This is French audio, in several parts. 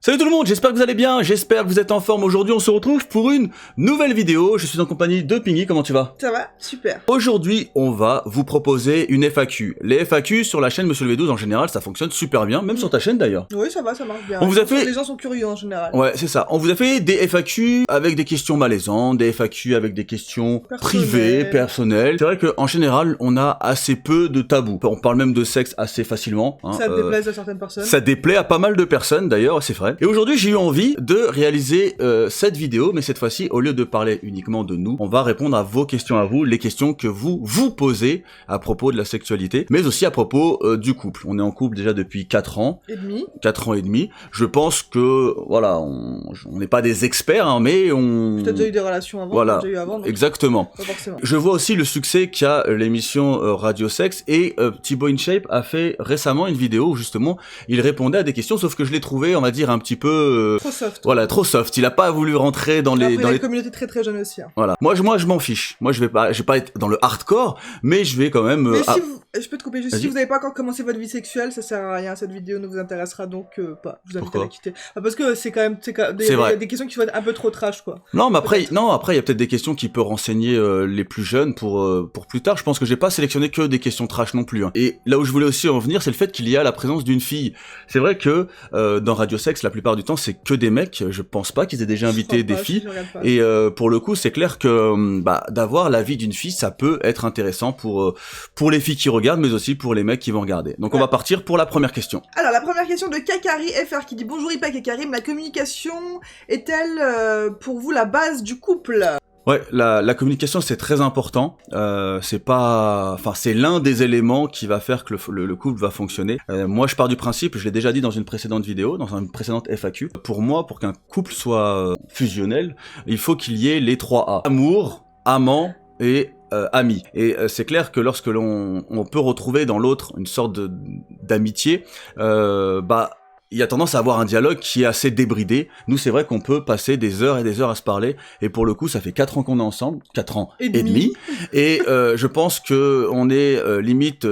Salut tout le monde, j'espère que vous allez bien, j'espère que vous êtes en forme. Aujourd'hui on se retrouve pour une nouvelle vidéo. Je suis en compagnie de Pingy, comment tu vas? Ça va, super. Aujourd'hui on va vous proposer une FAQ. Les FAQ sur la chaîne Monsieur le V12 en général ça fonctionne super bien, même sur ta chaîne d'ailleurs. Oui ça va, ça marche bien. On vous a fait... Les gens sont curieux en général. Ouais c'est ça, on vous a fait des FAQ avec des questions malaisantes, des FAQ avec des questions privées, personnelles. C'est vrai qu'en général on a assez peu de tabous. On parle même de sexe assez facilement. Hein. Ça déplaise à certaines personnes. Ça déplaît à pas mal de personnes d'ailleurs, c'est vrai. Et aujourd'hui, j'ai eu envie de réaliser cette vidéo, mais cette fois-ci, au lieu de parler uniquement de nous, on va répondre à vos questions à vous, les questions que vous posez à propos de la sexualité, mais aussi à propos du couple. On est en couple déjà depuis 4 ans. Et demi. 4 ans et demi. Je pense que, voilà, on n'est pas des experts, hein, mais on... Tu as déjà eu des relations avant, voilà, déjà eu avant, donc exactement. pas forcément. Je vois aussi le succès qu'a l'émission Radio Sex, et Thibaut InShape a fait récemment une vidéo où justement il répondait à des questions, sauf que je l'ai trouvé, on va dire, un petit peu... trop soft. Voilà, trop soft. Il a pas voulu rentrer dans les... Après, communauté très très jeune aussi. Hein. Voilà. Moi je m'en fiche. Moi je vais pas être dans le hardcore, mais je vais quand même... Mais si vous... Je peux te couper juste, si vous n'avez pas encore commencé votre vie sexuelle, ça sert à rien, cette vidéo ne vous intéressera donc pas. Je vous invite à la quitter. Parce que c'est quand même des questions qui sont un peu trop trash, quoi. Non, mais après, il y a peut-être des questions qui peuvent renseigner les plus jeunes pour plus tard. Je pense que j'ai pas sélectionné que des questions trash non plus. Hein. Et là où je voulais aussi en venir, c'est le fait qu'il y a la présence d'une fille. C'est vrai que dans Radio Sex, la plupart du temps, c'est que des mecs. Je pense pas qu'ils aient déjà invité des filles. Et pour le coup, c'est clair que d'avoir l'avis d'une fille, ça peut être intéressant pour les filles qui regardent, mais aussi pour les mecs qui vont regarder. Donc on va partir pour la première question. Alors la première question de Kakari FR qui dit: bonjour Ipek et Karim, la communication est-elle pour vous la base du couple? Ouais, la communication c'est très important. C'est l'un des éléments qui va faire que le couple va fonctionner. Moi, je pars du principe, je l'ai déjà dit dans une précédente vidéo, dans une précédente FAQ. Pour moi, pour qu'un couple soit fusionnel, il faut qu'il y ait les 3 A: amour, amant et amis. Et c'est clair que lorsque on peut retrouver dans l'autre une sorte d'amitié, il y a tendance à avoir un dialogue qui est assez débridé. Nous, c'est vrai qu'on peut passer des heures et des heures à se parler, et pour le coup, ça fait 4 ans qu'on est ensemble, 4 ans et demi, et je pense que on est limite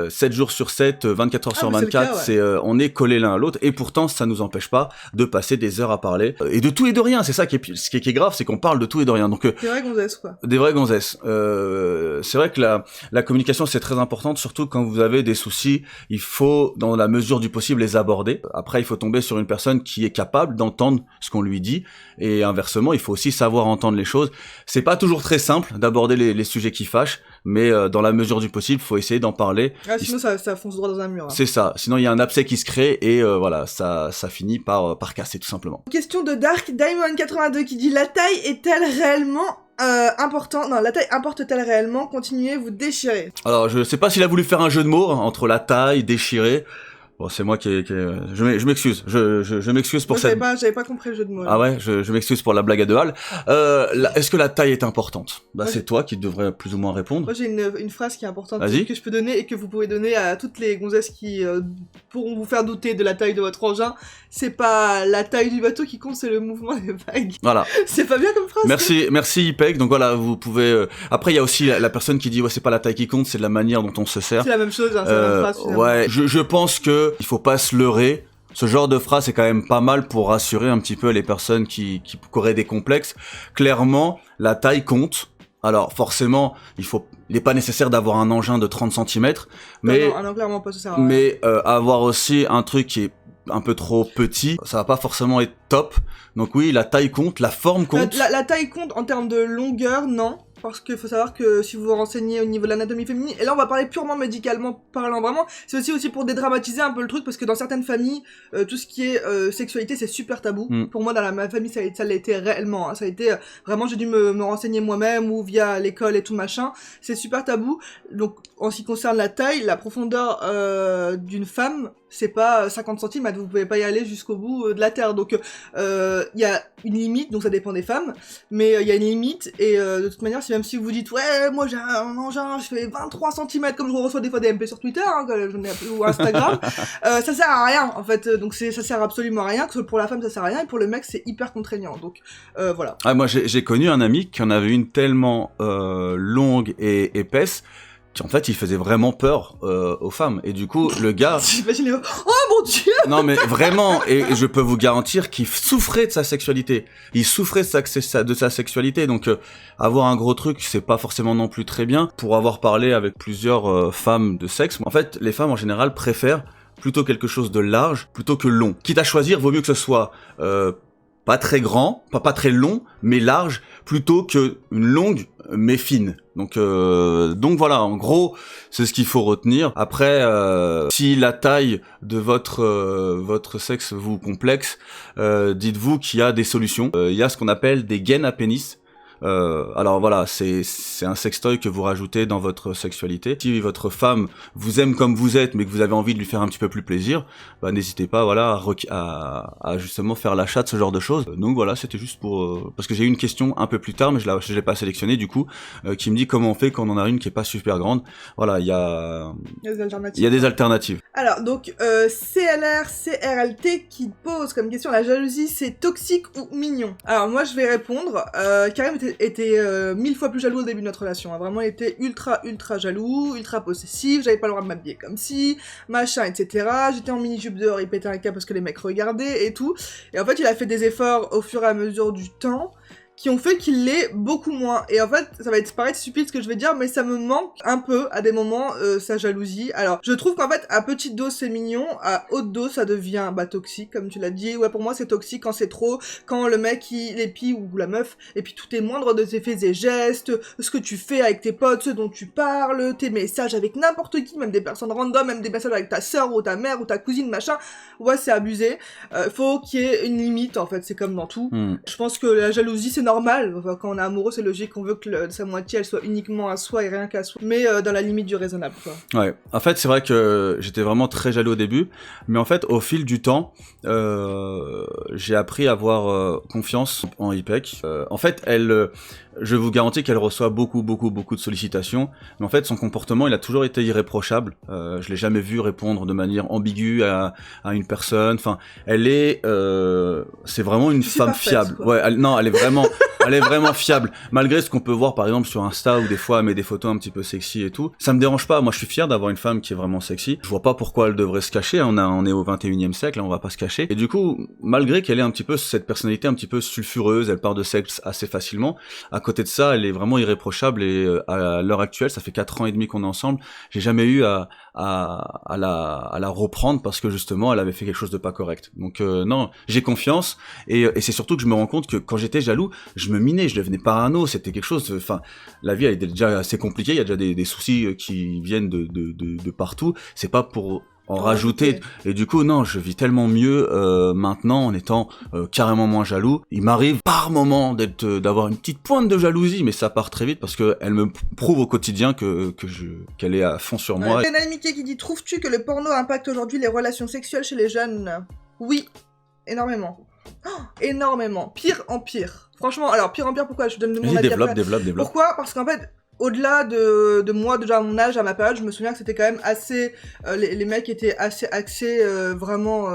7 jours sur 7, 24 heures sur 24, on est collés l'un à l'autre, et pourtant, ça nous empêche pas de passer des heures à parler, et de tout et de rien. C'est ça ce qui est grave, c'est qu'on parle de tout et de rien. Donc, des vraies gonzesses, quoi. Des vraies gonzesses. C'est vrai que la communication, c'est très importante, surtout quand vous avez des soucis, il faut, dans la mesure du possible, les aborder. Après, il faut tomber sur une personne qui est capable d'entendre ce qu'on lui dit, et inversement, il faut aussi savoir entendre les choses. C'est pas toujours très simple d'aborder les sujets qui fâchent, mais dans la mesure du possible, il faut essayer d'en parler. Ah, sinon ça fonce droit dans un mur. Hein. C'est ça, sinon il y a un abcès qui se crée, et voilà, ça finit par casser tout simplement. Question de Dark Diamond 82 qui dit: la taille est-elle réellement important? Non, la taille importe-t-elle réellement? Continuez, vous déchirez. Alors, je sais pas s'il a voulu faire un jeu de mots entre la taille, déchirer. Bon, c'est moi je m'excuse. Je m'excuse pour cette... J'avais pas compris le jeu de mots. Là. Ah ouais, je m'excuse pour la blague à 2 halles. Est-ce que la taille est importante? C'est toi qui devrais plus ou moins répondre. Moi, j'ai une phrase qui est importante que je peux donner et que vous pouvez donner à toutes les gonzesses qui pourront vous faire douter de la taille de votre engin. C'est pas la taille du bateau qui compte, c'est le mouvement des vagues. Voilà. C'est pas bien comme phrase. Merci Ipek. Donc voilà, vous pouvez... Après, il y a aussi la personne qui dit: ouais, c'est pas la taille qui compte, c'est la manière dont on se sert. C'est la même chose, hein, c'est la même phrase. Finalement. Ouais, je pense que il faut pas se leurrer. Ce genre de phrase est quand même pas mal pour rassurer un petit peu les personnes qui auraient des complexes. Clairement, la taille compte. Alors forcément, il est pas nécessaire d'avoir un engin de 30 cm, mais non, clairement pas, ça sert à rien. Mais avoir aussi un truc qui est un peu trop petit, ça va pas forcément être top. Donc oui, la taille compte, la forme compte. La taille compte en termes de longueur, non. Parce qu'il faut savoir que si vous vous renseignez au niveau de l'anatomie féminine, et là on va parler purement médicalement parlant vraiment, c'est aussi pour dédramatiser un peu le truc, parce que dans certaines familles, tout ce qui est sexualité c'est super tabou. Pour moi dans ma famille ça l'a été réellement, hein. Ça a été vraiment, j'ai dû me renseigner moi-même ou via l'école et tout machin, c'est super tabou. Donc en ce qui concerne la taille, la profondeur d'une femme, c'est pas 50 cm, vous pouvez pas y aller jusqu'au bout de la terre. Donc il y a une limite, donc ça dépend des femmes, mais il y a une limite, et de toute manière même si vous dites: ouais, moi j'ai un engin, je fais 23 cm, comme je reçois des fois des MP sur Twitter, hein, ou Instagram, ça sert à rien en fait. Donc ça sert absolument à rien, que pour la femme ça sert à rien, et pour le mec c'est hyper contraignant. Donc voilà. Ah, moi j'ai connu un ami qui en avait une tellement longue et épaisse en fait, il faisait vraiment peur aux femmes. Et du coup, le gars... J'imagine les... Oh mon Dieu! Non mais vraiment, et je peux vous garantir qu'il souffrait de sa sexualité. Il souffrait de sa sexualité, donc avoir un gros truc, c'est pas forcément non plus très bien. Pour avoir parlé avec plusieurs femmes de sexe, en fait, les femmes en général préfèrent plutôt quelque chose de large, plutôt que long. Quitte à choisir, vaut mieux que ce soit pas très grand, pas très long, mais large, plutôt que une longue mais fine. Donc voilà, en gros, c'est ce qu'il faut retenir. Après, si la taille de votre sexe vous complexe, dites-vous qu'il y a des solutions. Il y a ce qu'on appelle des gaines à pénis. Alors voilà, c'est un sextoy que vous rajoutez dans votre sexualité. Si votre femme vous aime comme vous êtes, mais que vous avez envie de lui faire un petit peu plus plaisir, bah n'hésitez pas, voilà, à justement faire l'achat de ce genre de choses. Donc voilà, c'était juste pour parce que j'ai eu une question un peu plus tard, mais je l'ai pas sélectionnée du coup, qui me dit comment on fait quand on en a une qui est pas super grande. Voilà, il y a des alternatives. Alors donc CRLT qui pose comme question, la jalousie c'est toxique ou mignon? Alors moi je vais répondre. Karim était 1000 fois plus jaloux au début de notre relation, hein. Vraiment il était ultra jaloux, ultra possessif, j'avais pas le droit de m'habiller comme ci, machin, etc. J'étais en mini-jupe dehors, il pétait un câble parce que les mecs regardaient et tout. Et en fait il a fait des efforts au fur et à mesure du temps qui ont fait qu'il l'est beaucoup moins. Et en fait, ça va être paraître stupide ce que je vais dire, mais ça me manque un peu, à des moments, sa jalousie. Alors, je trouve qu'en fait, à petite dose, c'est mignon, à haute dose, ça devient, toxique, comme tu l'as dit. Ouais, pour moi, c'est toxique quand c'est trop, quand le mec, il épie, ou la meuf, et puis tout est moindre de tes faits et gestes, ce que tu fais avec tes potes, ce dont tu parles, tes messages avec n'importe qui, même des personnes random, même des messages avec ta sœur, ou ta mère, ou ta cousine, machin. Ouais, c'est abusé. Faut qu'il y ait une limite, en fait, c'est comme dans tout. Je pense que la jalousie, c'est normal. Enfin, quand on est amoureux, c'est logique qu'on veut que sa moitié, elle soit uniquement à soi et rien qu'à soi. Mais dans la limite du raisonnable, quoi. Ouais. En fait, c'est vrai que j'étais vraiment très jaloux au début, mais en fait, au fil du temps, j'ai appris à avoir confiance en IPEC. En fait, je vous garantis qu'elle reçoit beaucoup de sollicitations, mais en fait, son comportement, il a toujours été irréprochable. Je l'ai jamais vu répondre de manière ambiguë à une personne. Enfin, c'est vraiment une femme fiable. Quoi. Ouais, elle est vraiment fiable. Malgré ce qu'on peut voir, par exemple, sur Insta, où des fois, elle met des photos un petit peu sexy et tout. Ça me dérange pas. Moi, je suis fier d'avoir une femme qui est vraiment sexy. Je vois pas pourquoi elle devrait se cacher. On est au 21e siècle, on va pas se cacher. Et du coup, malgré qu'elle ait un petit peu cette personnalité un petit peu sulfureuse, elle part de sexe assez facilement. À côté de ça, elle est vraiment irréprochable et à l'heure actuelle, ça fait 4 ans et demi qu'on est ensemble. J'ai jamais eu à la reprendre parce que justement, elle avait fait quelque chose de pas correct. Donc non, j'ai confiance et c'est surtout que je me rends compte que quand j'étais jaloux, je me minais, je devenais parano, c'était quelque chose. Enfin, la vie elle est déjà assez compliquée, il y a déjà des soucis qui viennent de partout. C'est pas pour en rajouter, et du coup non, je vis tellement mieux maintenant en étant carrément moins jaloux. Il m'arrive par moment d'avoir une petite pointe de jalousie, mais ça part très vite parce que elle me prouve au quotidien qu'elle est à fond sur moi. Canal Mickey qui dit: trouves-tu que le porno impacte aujourd'hui les relations sexuelles chez les jeunes? Oui, énormément. Énormément, pire en pire. Franchement, alors pire en pire, pourquoi? Je donne mon avis après. Développe. Pourquoi? Parce qu'en fait, au-delà de moi, déjà à mon âge, à ma période, je me souviens que c'était quand même assez... les mecs étaient assez axés, vraiment...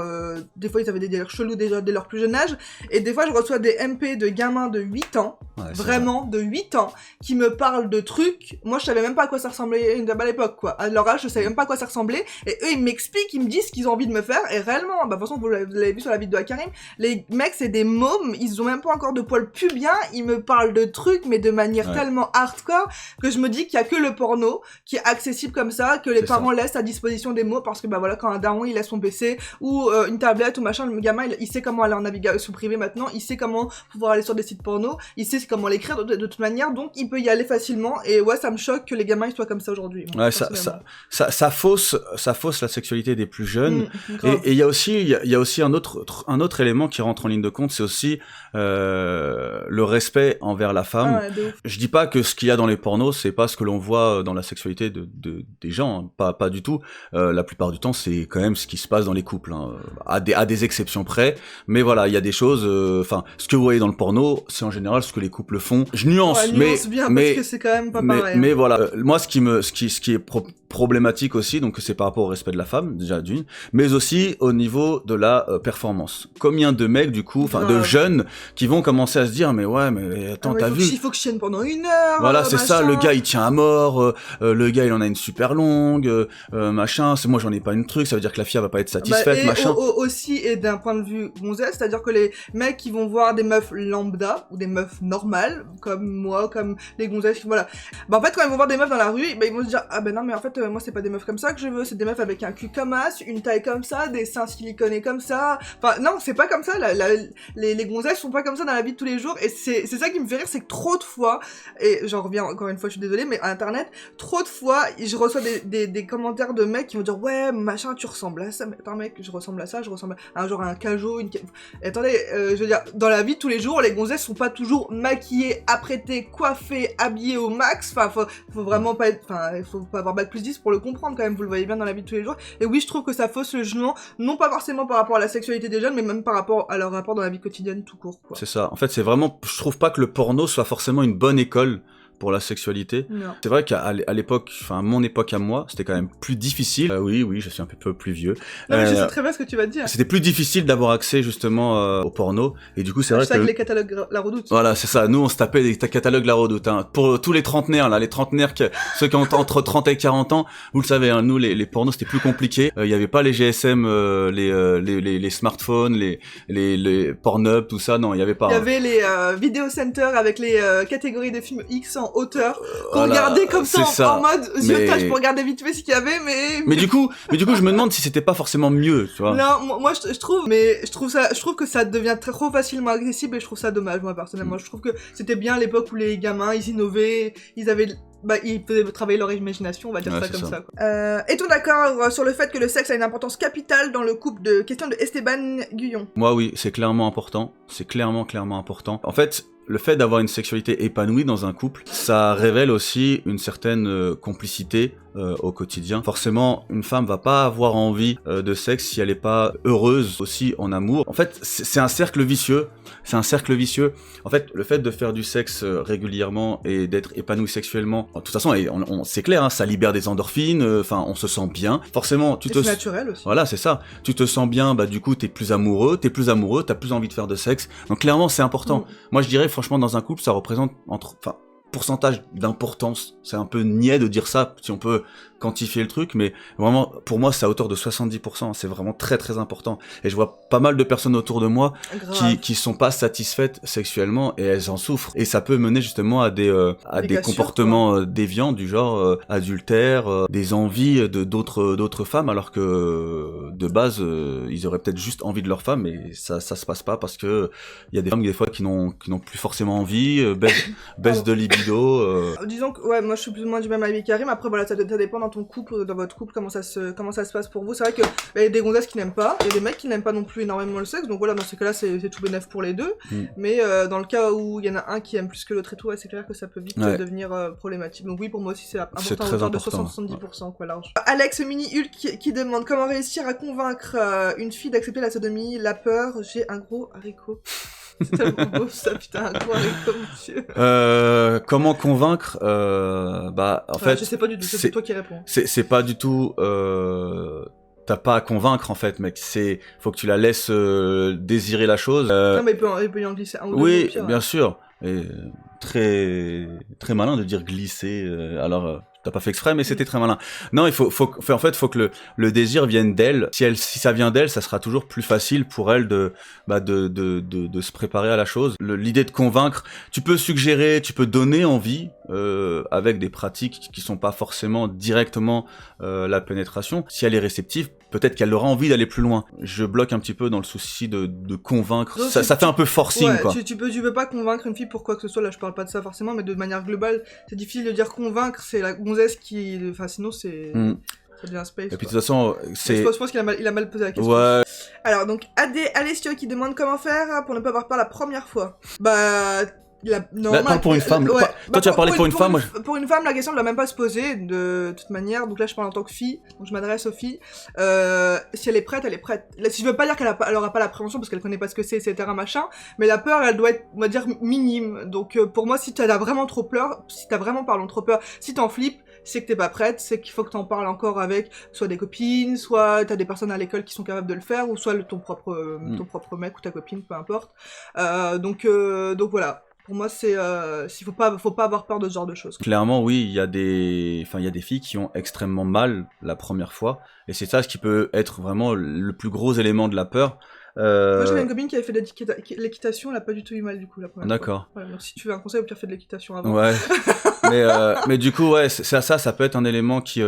des fois, ils avaient des délires chelous déjà dès leur plus jeune âge. Et des fois, je reçois des MP de gamins de 8 ans, vraiment de 8 ans, qui me parlent de trucs. Moi, je savais même pas à quoi ça ressemblait à l'époque, quoi. À leur âge, je savais même pas à quoi ça ressemblait. Et eux, ils m'expliquent, ils me disent ce qu'ils ont envie de me faire. Et réellement, de toute façon, vous l'avez vu sur la vidéo à Karim, les mecs, c'est des mômes, ils ont même pas encore de poils pubiens. Ils me parlent de trucs, mais de manière tellement hardcore, que je me dis qu'il y a que le porno qui est accessible comme ça, que les parents laissent à disposition des mots, parce que voilà, quand un daron il laisse son PC ou une tablette ou machin, le gamin il sait comment aller en navigation privée maintenant, il sait comment pouvoir aller sur des sites porno, il sait comment l'écrire de toute manière, donc il peut y aller facilement. Et ouais, ça me choque que les gamins ils soient comme ça aujourd'hui. Ouais, ça fausse la sexualité des plus jeunes. Et il y a aussi un autre élément qui rentre en ligne de compte, c'est aussi le respect envers la femme. Je dis pas que ce qu'il y a dans les pornos c'est pas ce que l'on voit dans la sexualité des gens, hein. Pas du tout. La plupart du temps, c'est quand même ce qui se passe dans les couples, hein. À des exceptions près. Mais voilà, il y a des choses. Enfin, ce que vous voyez dans le porno, c'est en général ce que les couples font. Je nuance, bien, parce que c'est quand même pas pareil. Mais voilà, moi, ce qui est problématique aussi, donc c'est par rapport au respect de la femme déjà d'une, mais aussi au niveau de la performance. Combien de mecs du coup, enfin de jeunes qui vont commencer à se dire mais attends, t'as vu? Il faut que je tienne pendant 1 heure. Voilà, c'est ça. le gars il tient à mort, le gars il en a une super longue, machin, moi j'en ai pas une truc, ça veut dire que la fille elle va pas être satisfaite, et machin. Aussi, et d'un point de vue gonzesse, c'est-à-dire que les mecs qui vont voir des meufs lambda, ou des meufs normales, comme moi, comme les gonzesses, voilà. Bah en fait, quand ils vont voir des meufs dans la rue, bah ils vont se dire, ah ben non, mais en fait, moi c'est pas des meufs comme ça que je veux, c'est des meufs avec un cul comme as, une taille comme ça, des seins siliconés comme ça. Enfin, non, c'est pas comme ça, les gonzesses sont pas comme ça dans la vie de tous les jours, et c'est ça qui me fait rire, c'est que trop de fois, et j'en reviens encore une fois, je suis désolée, mais à internet, trop de fois, je reçois des commentaires de mecs qui vont dire, ouais, machin, tu ressembles à ça, mais attends mec, je ressemble à ça, je ressemble à un genre à un cajot, et attendez, je veux dire, dans la vie de tous les jours, les gonzesses sont pas toujours maquillées, apprêtées, coiffées, habillées au max, enfin, faut vraiment pas être, enfin, il faut pas avoir bac plus 10 pour le comprendre quand même, vous le voyez bien dans la vie de tous les jours, et oui, je trouve que ça fausse le jugement, non pas forcément par rapport à la sexualité des jeunes, mais même par rapport à leur rapport dans la vie quotidienne tout court, quoi. C'est ça, en fait c'est vraiment, je trouve pas que le porno soit forcément une bonne école pour la sexualité. Non. C'est vrai qu'à l'époque, enfin à mon époque à moi, c'était quand même plus difficile. Oui, je suis un peu plus vieux. Non mais je sais très bien ce que tu vas dire. C'était plus difficile d'avoir accès justement au porno, et du coup c'est vrai que les catalogues La Redoute. Voilà, c'est ça. Nous on se tapait des catalogues La Redoute. Hein. Pour tous les trentenaires là, ceux qui ont entre 30 et 40 ans, vous le savez, hein, nous les pornos c'était plus compliqué. Il y avait pas les GSM, les smartphones, les Pornhub, tout ça. Non, il y avait pas. Il y avait les Video Center avec les catégories de films X en hauteur qu'on voilà, regardait comme ça en mode ziotage pour regarder vite fait ce qu'il y avait, mais du coup je me demande si c'était pas forcément mieux, tu vois. Non, moi je trouve que ça devient trop facilement accessible, et je trouve ça dommage, moi personnellement. Je trouve que c'était bien l'époque où les gamins ils innovaient, ils faisaient travailler leur imagination, on va dire ça comme ça. Est-on d'accord sur le fait que le sexe a une importance capitale dans le couple de question de Esteban Guyon? Moi oui, c'est clairement important, c'est clairement important. En fait, le fait d'avoir une sexualité épanouie dans un couple, ça révèle aussi une certaine complicité au quotidien. Forcément, une femme va pas avoir envie de sexe si elle est pas heureuse aussi en amour. En fait, c'est un cercle vicieux. C'est un cercle vicieux. En fait, le fait de faire du sexe régulièrement et d'être épanoui sexuellement, de toute façon, c'est clair, hein, ça libère des endorphines. Enfin, on se sent bien. Forcément, c'est naturel aussi. Voilà, c'est ça. Tu te sens bien, bah du coup, t'es plus amoureux, t'as plus envie de faire de sexe. Donc clairement, c'est important. Moi, je dirais, franchement, dans un couple, ça représente pourcentage d'importance, c'est un peu niais de dire ça, si on peut quantifier le truc, mais vraiment, pour moi, c'est à hauteur de 70%, c'est vraiment très très important, et je vois pas mal de personnes autour de moi qui sont pas satisfaites sexuellement, et elles en souffrent, et ça peut mener justement à des comportements déviants, du genre adultère, des envies d'autres femmes, alors que de base, ils auraient peut-être juste envie de leur femme, mais ça se passe pas, parce que il y a des femmes des fois qui n'ont plus forcément envie, baisse de libido. Disons que ouais, moi je suis plus ou moins du même avis qu'Arim. Après voilà, ça dépend dans ton couple, dans votre couple, comment ça se passe pour vous. C'est vrai que il y a des gonzesses qui n'aiment pas, il y a des mecs qui n'aiment pas non plus énormément le sexe, donc voilà, dans ces cas-là c'est tout bénef pour les deux. Mais dans le cas où il y en a un qui aime plus que l'autre et tout, ouais, c'est clair que ça peut vite devenir problématique. Donc oui, pour moi aussi c'est important, de 60-70% quoi, large. Alex Mini Hulk qui demande comment réussir à convaincre une fille d'accepter la sodomie, la peur, j'ai un gros haricot. C'est tellement beau ça, putain, un gros haricot, monsieur. Comment convaincre en fait, je sais pas du tout, c'est toi qui réponds. C'est pas du tout t'as pas à convaincre en fait, mec, faut que tu la laisses désirer la chose. Non mais il peut y en glisser un ou deux. Oui, bien sûr. Et très très malin de dire glisser, t'as pas fait exprès, mais c'était très malin. Non, faut que le désir vienne d'elle. Si ça vient d'elle, ça sera toujours plus facile pour elle de se préparer à la chose. L'idée de convaincre, tu peux suggérer, tu peux donner envie, avec des pratiques qui sont pas forcément directement la pénétration. Si elle est réceptive, peut-être qu'elle aura envie d'aller plus loin. Je bloque un petit peu dans le souci de convaincre. Donc, ça fait un peu forcing, quoi. Tu peux pas convaincre une fille pour quoi que ce soit. Là, je parle pas de ça forcément, mais de manière globale, c'est difficile de dire convaincre. C'est la gonzesse qui, enfin, sinon c'est ça devient space. Et puis de toute façon, je pense qu'il a mal posé la question. Ouais. Alors donc, Alessio qui demande comment faire pour ne pas avoir peur la première fois. Pour une femme. Ouais. Toi, tu as parlé pour une femme. Pour une femme, la question ne doit même pas se poser de toute manière. Donc là, je parle en tant que fille. Donc je m'adresse aux filles. Si elle est prête, elle est prête. Là, si je veux pas dire qu'elle aura pas l'appréhension parce qu'elle connaît pas ce que c'est, etc. machin. Mais la peur, elle doit être, on va dire, minime. Donc pour moi, si t'as vraiment trop peur, si t'en flippes, c'est que t'es pas prête, c'est qu'il faut que t'en parles encore avec soit des copines, soit t'as des personnes à l'école qui sont capables de le faire, ou soit ton propre mec ou ta copine, peu importe. Donc voilà. Pour moi, c'est faut pas avoir peur de ce genre de choses. Clairement, oui, il y a des filles qui ont extrêmement mal la première fois, et c'est ça ce qui peut être vraiment le plus gros élément de la peur. Moi, j'avais une copine qui avait fait de l'équitation, elle a pas du tout eu mal du coup la première fois. D'accord. Voilà, donc si tu veux un conseil, au pire fais de l'équitation avant. Ouais. mais du coup, ouais, ça peut être un élément qui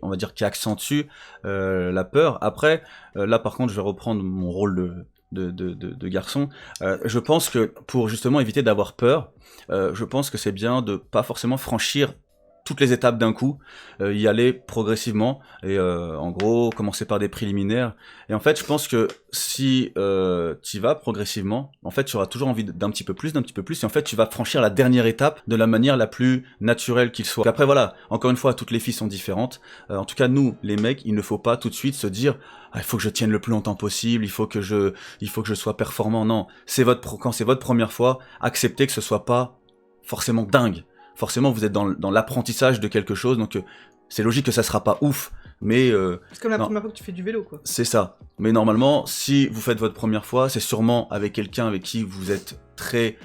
on va dire, qui accentue la peur. Après, là par contre, je vais reprendre mon rôle de garçon. Je pense que pour justement éviter d'avoir peur, je pense que c'est bien de pas forcément franchir toutes les étapes d'un coup, y aller progressivement et en gros commencer par des préliminaires. Et en fait, je pense que si tu vas progressivement, en fait, tu auras toujours envie d'un petit peu plus, et en fait, tu vas franchir la dernière étape de la manière la plus naturelle qu'il soit. Après voilà, encore une fois, toutes les filles sont différentes. En tout cas, nous, les mecs, il ne faut pas tout de suite se dire il faut que je tienne le plus longtemps possible, il faut que je sois performant. Non, quand c'est votre première fois, acceptez que ce soit pas forcément dingue. Forcément, vous êtes dans l'apprentissage de quelque chose, donc c'est logique que ça sera pas ouf, mais... c'est comme la première fois que tu fais du vélo, quoi. C'est ça. Mais normalement, si vous faites votre première fois, c'est sûrement avec quelqu'un avec qui vous êtes très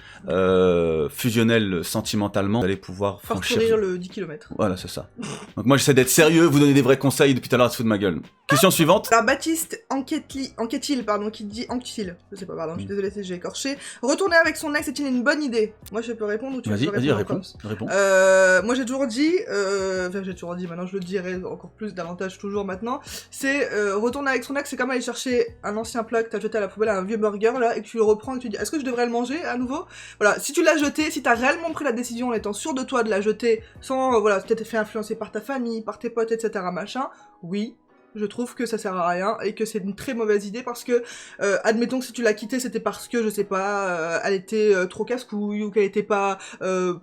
fusionnel sentimentalement, vous allez pouvoir franchir... Parcourir le 10 km. Voilà, c'est ça. Donc moi, j'essaie d'être sérieux, vous donner des vrais conseils, depuis tout à l'heure, tu te fous de ma gueule. Question suivante. Alors Baptiste Anquetil, pardon, qui dit Anquetil, je sais pas, pardon, je suis désolée si j'ai écorché. Retourner avec son ex est-il une bonne idée? Moi je peux répondre ou tu veux Vas-y, répondre? réponds. Moi j'ai toujours dit, maintenant je le dirai encore plus, davantage toujours maintenant, c'est retourner avec son ex, c'est comme aller chercher un ancien plat que t'as jeté à la poubelle, un vieux burger là, et que tu le reprends et que tu dis est-ce que je devrais le manger à nouveau? Voilà, si tu l'as jeté, si t'as réellement pris la décision en étant sûr de toi de la jeter, sans, voilà, peut-être fait influencer par ta famille, par tes potes, etc. machin, oui. Je trouve que ça sert à rien et que c'est une très mauvaise idée parce que, admettons que si tu l'as quittée, c'était parce que, je sais pas, elle était trop casse-couille ou qu'elle était pas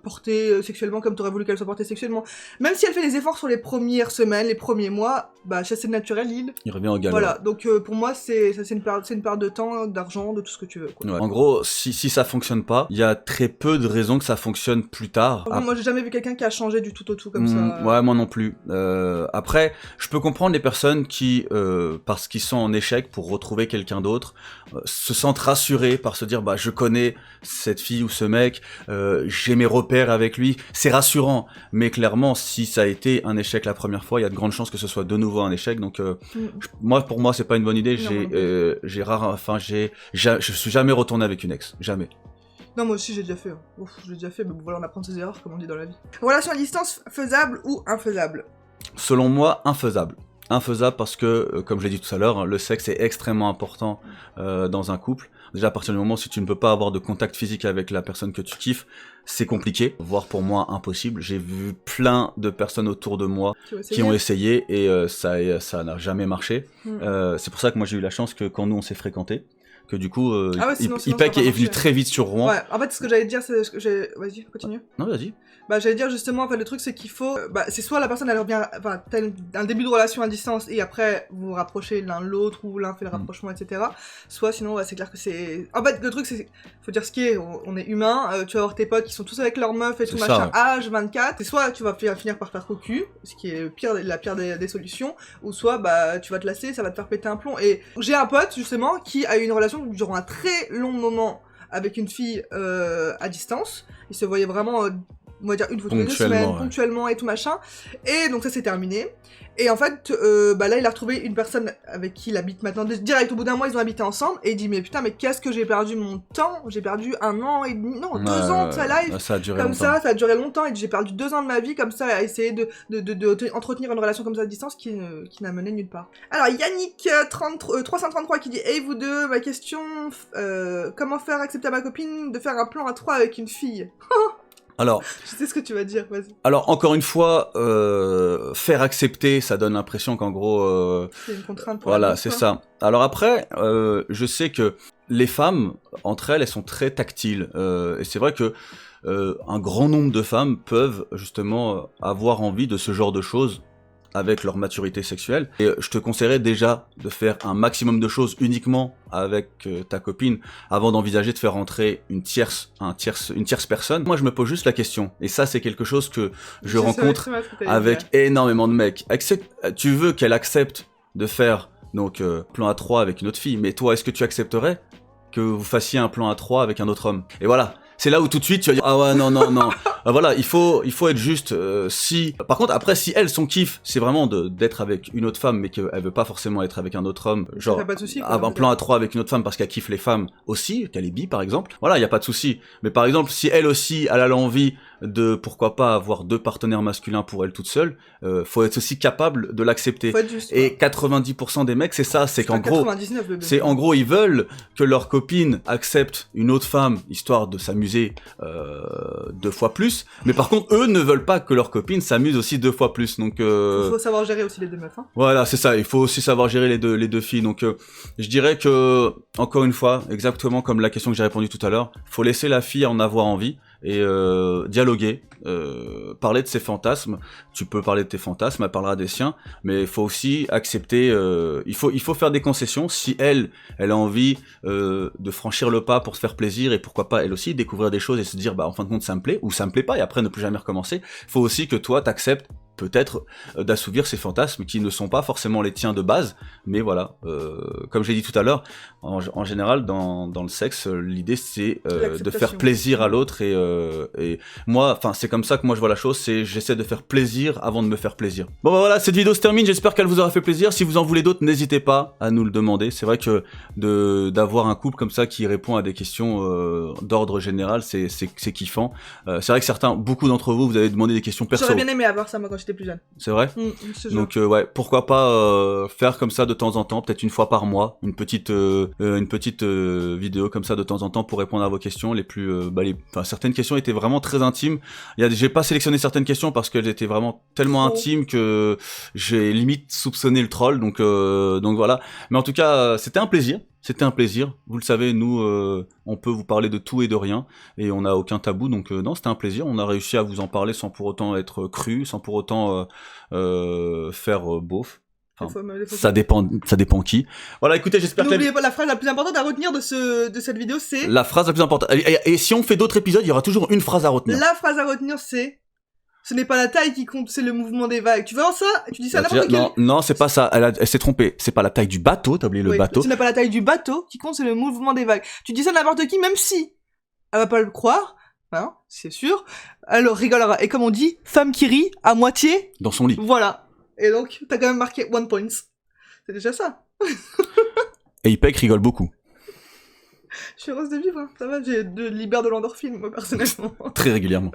portée sexuellement comme t'aurais voulu qu'elle soit portée sexuellement. Même si elle fait des efforts sur les premières semaines, les premiers mois, bah chasser le naturel, il revient au galop. Voilà, donc pour moi, c'est une perte de temps, d'argent, de tout ce que tu veux, quoi. Ouais. En gros, si ça fonctionne pas, il y a très peu de raisons que ça fonctionne plus tard. Moi, j'ai jamais vu quelqu'un qui a changé du tout au tout comme ça. Ouais, moi non plus. Après, je peux comprendre les personnes qui, parce qu'ils sont en échec pour retrouver quelqu'un d'autre, se sentent rassurés par se dire bah je connais cette fille ou ce mec, j'ai mes repères avec lui, c'est rassurant. Mais clairement, si ça a été un échec la première fois, il y a de grandes chances que ce soit de nouveau un échec. Donc pour moi, c'est pas une bonne idée. Je suis jamais retourné avec une ex, jamais. Non, moi aussi j'ai déjà fait. J'ai déjà fait, mais bon, voilà, on apprend de ses erreurs, comme on dit dans la vie. Relation à distance, faisable ou infaisable? Selon moi, infaisable. Infaisable parce que, comme je l'ai dit tout à l'heure, le sexe est extrêmement important dans un couple. Déjà, à partir du moment où si tu ne peux pas avoir de contact physique avec la personne que tu kiffes, c'est compliqué, voire pour moi impossible. J'ai vu plein de personnes autour de moi qui ont essayé et ça n'a jamais marché. C'est pour ça que moi j'ai eu la chance que quand nous on s'est fréquentés, que du coup, IPEC est venu très vite sur Rouen. Ouais, en fait, ce que j'allais dire, c'est ce que j'ai... Vas-y, continue. Non, vas-y. Bah, j'allais dire justement, en fait, le truc, c'est qu'il faut... c'est soit la personne, elle revient... Enfin, t'as un début de relation à distance, et après, vous vous rapprochez l'un de l'autre, ou l'un fait le rapprochement, etc. Soit, sinon, c'est clair que c'est... En fait, le truc, c'est... Faut dire ce qui est, on est humain, tu vas avoir tes potes qui sont tous avec leur meuf et tout, machin, H24, et soit tu vas finir par faire cocu, ce qui est la pire des solutions, ou soit, bah, tu vas te lasser, ça va te faire péter un plomb. Et j'ai un pote, justement, qui a eu une relation durant un très long moment avec une fille à distance. Il se voyait vraiment, on va dire, une fois toutes les 2 semaines, ponctuellement et tout machin. Et donc ça s'est terminé. Et en fait, là, il a retrouvé une personne avec qui il habite maintenant. Direct au bout d'un mois, ils ont habité ensemble. Et il dit, mais putain, mais qu'est-ce que j'ai perdu mon temps? J'ai perdu 1 an et demi, non, 2 ans de sa life. Ça a duré comme longtemps. ça a duré longtemps. Et j'ai perdu 2 ans de ma vie comme ça à essayer de entretenir une relation comme ça à distance qui n'a mené nulle part. Alors, Yannick 333 qui dit, hey vous deux, ma question, comment faire accepter à ma copine de faire un plan à 3 avec une fille? Alors, je sais ce que tu vas dire, vas-y. Alors, encore une fois, faire accepter, ça donne l'impression qu'en gros... c'est une contrainte pour voilà, c'est ça. Alors après, je sais que les femmes, entre elles sont très tactiles. Et c'est vrai que un grand nombre de femmes peuvent justement avoir envie de ce genre de choses avec leur maturité sexuelle. Et je te conseillerais déjà de faire un maximum de choses uniquement avec ta copine avant d'envisager de faire entrer une tierce personne. Moi, je me pose juste la question, et ça, c'est quelque chose que je rencontre avec énormément de mecs. Tu veux qu'elle accepte de faire donc plan à 3 avec une autre fille, mais toi, est-ce que tu accepterais que vous fassiez un plan à 3 avec un autre homme? Et voilà. c'est là où tout de suite tu vas dire ah ouais non. Voilà, il faut être juste. Si par contre après si elle son kiff c'est vraiment d'être avec une autre femme mais qu'elle veut pas forcément être avec un autre homme, genre pas de souci, quoi, un plan à trois avec une autre femme parce qu'elle kiffe les femmes aussi, qu'elle est bi par exemple. Voilà, il y a pas de souci. Mais par exemple si elle aussi elle a l'envie de pourquoi pas avoir 2 partenaires masculins pour elle toute seule, faut être aussi capable de l'accepter. Faut être juste, Et 90% des mecs c'est ça, c'est qu'en gros 99, bébé. c'est en gros ils veulent que leur copine accepte une autre femme histoire de s'amuser 2 fois plus, mais par contre eux ne veulent pas que leur copine s'amuse aussi 2 fois plus. Donc Faut savoir gérer aussi les deux meufs, hein. voilà, c'est ça, il faut aussi savoir gérer les deux filles. Donc je dirais que encore une fois, exactement comme la question que j'ai répondu tout à l'heure, faut laisser la fille en avoir envie et dialoguer, parler de ses fantasmes. Tu peux parler de tes fantasmes, elle parlera des siens, mais il faut aussi accepter, il faut faire des concessions. Si elle a envie de franchir le pas pour se faire plaisir et pourquoi pas elle aussi découvrir des choses et se dire bah en fin de compte ça me plaît ou ça me plaît pas et après ne plus jamais recommencer, faut aussi que toi t'acceptes peut-être d'assouvir ces fantasmes qui ne sont pas forcément les tiens de base, mais voilà, comme j'ai dit tout à l'heure, en général dans le sexe, l'idée c'est de faire plaisir à l'autre et moi, enfin c'est comme ça que moi je vois la chose, c'est j'essaie de faire plaisir avant de me faire plaisir. Bon bah voilà, cette vidéo se termine, j'espère qu'elle vous aura fait plaisir. Si vous en voulez d'autres, n'hésitez pas à nous le demander. C'est vrai que d'avoir un couple comme ça qui répond à des questions d'ordre général, c'est kiffant. C'est vrai que beaucoup d'entre vous, vous avez demandé des questions perso. J'aurais bien aimé avoir ça moi quand j'étais plus jeune. C'est vrai. Donc ouais, pourquoi pas faire comme ça de temps en temps, peut-être une fois par mois, une petite vidéo comme ça de temps en temps pour répondre à vos questions les plus certaines questions étaient vraiment très intimes. J'ai pas sélectionné certaines questions parce qu'elles étaient vraiment tellement intimes que j'ai limite soupçonné le troll. Donc voilà. Mais en tout cas, c'était un plaisir. C'était un plaisir. Vous le savez, nous, on peut vous parler de tout et de rien, et on n'a aucun tabou. Donc non, c'était un plaisir. On a réussi à vous en parler sans pour autant être cru, sans pour autant faire beauf. Enfin, ça dépend qui. Voilà, écoutez, j'espère que... N'oubliez pas la phrase la plus importante à retenir de cette vidéo, c'est... La phrase la plus importante. Et si on fait d'autres épisodes, il y aura toujours une phrase à retenir. La phrase à retenir, c'est... Ce n'est pas la taille qui compte, c'est le mouvement des vagues. Tu vois ça? Tu dis ça à n'importe quel... Non, c'est pas ça. Elle s'est trompée. C'est pas la taille du bateau, t'as oublié le bateau. Ce n'est pas la taille du bateau qui compte, c'est le mouvement des vagues. Tu dis ça à n'importe qui, même si elle va pas le croire, hein, c'est sûr. Alors rigolera. Et comme on dit, femme qui rit à moitié dans son lit. Voilà. Et donc, t'as quand même marqué 1 point. C'est déjà ça. Et Ipek rigole beaucoup. Je suis heureuse de vivre, hein. Ça va, j'ai libère de l'endorphine, moi, personnellement. Très régulièrement.